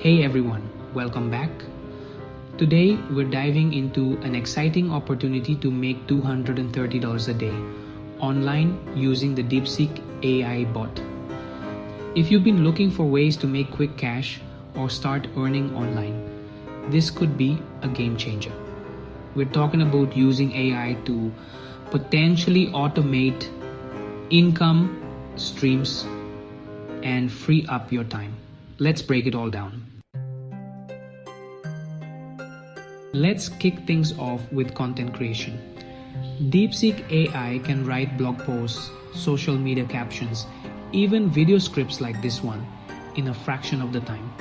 Hey everyone, welcome back. Today we're diving into an exciting opportunity to make $230 a day online using the DeepSeek AI bot. If you've been looking for ways to make quick cash or start earning online, this could be a game changer. We're talking about using AI to potentially automate income streams and free up your time. Let's break it all down. Let's kick things off with content creation. DeepSeek AI can write blog posts, social media captions, even video scripts like this one in a fraction of the time.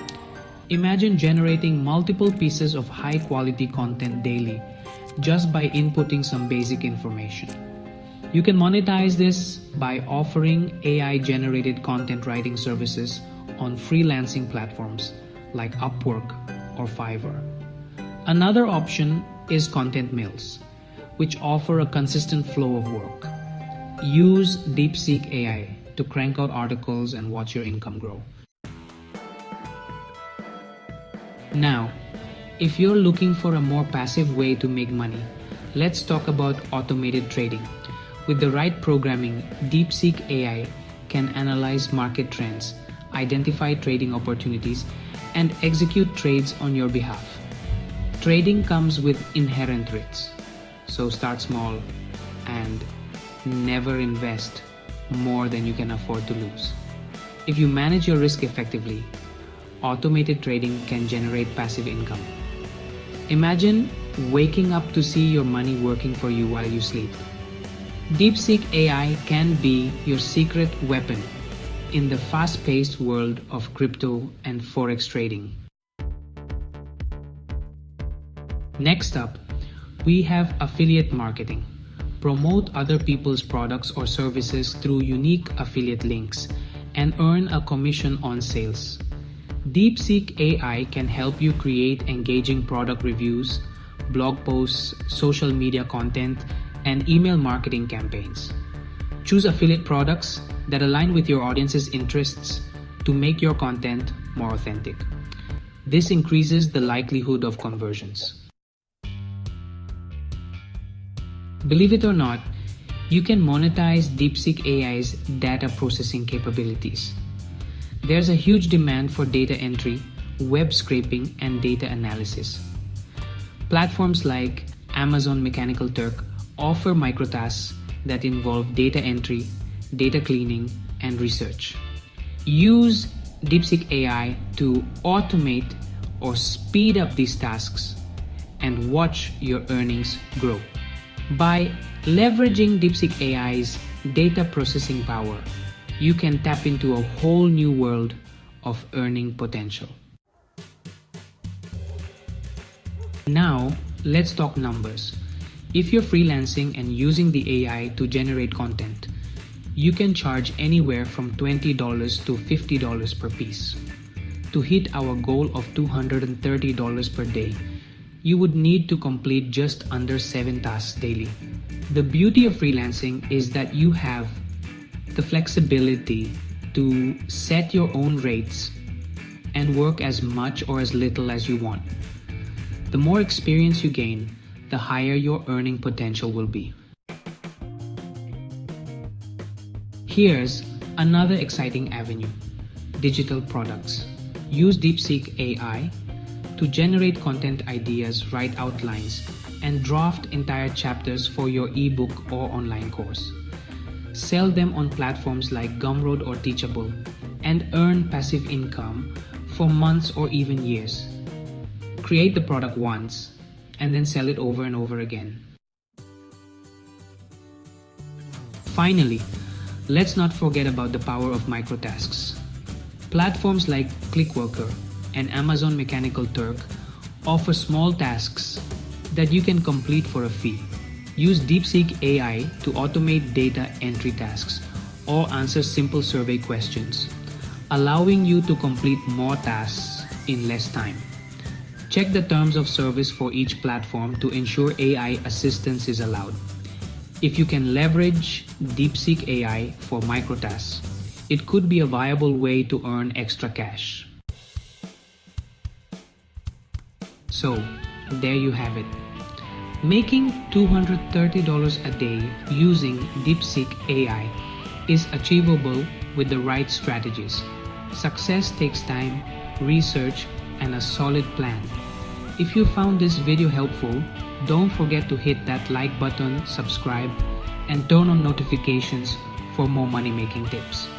Imagine generating multiple pieces of high-quality content daily just by inputting some basic information. You can monetize this by offering AI-generated content writing services on freelancing platforms like Upwork or Fiverr. Another option is content mills, which offer a consistent flow of work. Use DeepSeek AI to crank out articles and watch your income grow. Now, if you're looking for a more passive way to make money, let's talk about automated trading. With the right programming, DeepSeek AI can analyze market trends, identify trading opportunities, and execute trades on your behalf. Trading comes with inherent risks, so start small and never invest more than you can afford to lose. If you manage your risk effectively, automated trading can generate passive income. Imagine waking up to see your money working for you while you sleep. DeepSeek AI can be your secret weapon in the fast-paced world of crypto and forex trading. Next up, we have affiliate marketing. Promote other people's products or services through unique affiliate links and earn a commission on sales. DeepSeek AI can help you create engaging product reviews, blog posts, social media content, and email marketing campaigns. Choose affiliate products that align with your audience's interests to make your content more authentic. This increases the likelihood of conversions. Believe it or not, you can monetize DeepSeek AI's data processing capabilities. There's a huge demand for data entry, web scraping, and data analysis. Platforms like Amazon Mechanical Turk offer microtasks that involve data entry, data cleaning, and research. Use DeepSeek AI to automate or speed up these tasks and watch your earnings grow. By leveraging DeepSeek AI's data processing power, you can tap into a whole new world of earning potential. Now, let's talk numbers. If you're freelancing and using the AI to generate content, you can charge anywhere from $20 to $50 per piece. To hit our goal of $230 per day, you would need to complete just under 7 tasks daily. The beauty of freelancing is that you have the flexibility to set your own rates and work as much or as little as you want. The more experience you gain, the higher your earning potential will be. Here's another exciting avenue: digital products. Use DeepSeek AI to generate content ideas, write outlines, and draft entire chapters for your ebook or online course. Sell them on platforms like Gumroad or Teachable and earn passive income for months or even years. Create the product once and then sell it over and over again. Finally, let's not forget about the power of microtasks. Platforms like Clickworker and Amazon Mechanical Turk offer small tasks that you can complete for a fee. Use DeepSeek AI to automate data entry tasks or answer simple survey questions, allowing you to complete more tasks in less time. Check the terms of service for each platform to ensure AI assistance is allowed. If you can leverage DeepSeek AI for microtasks, it could be a viable way to earn extra cash. So, there you have it. Making $230 a day using DeepSeek AI is achievable with the right strategies. Success takes time, research, and a solid plan. If you found this video helpful, don't forget to hit that like button, subscribe, and turn on notifications for more money-making tips.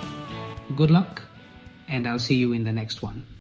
Good luck, and I'll see you in the next one.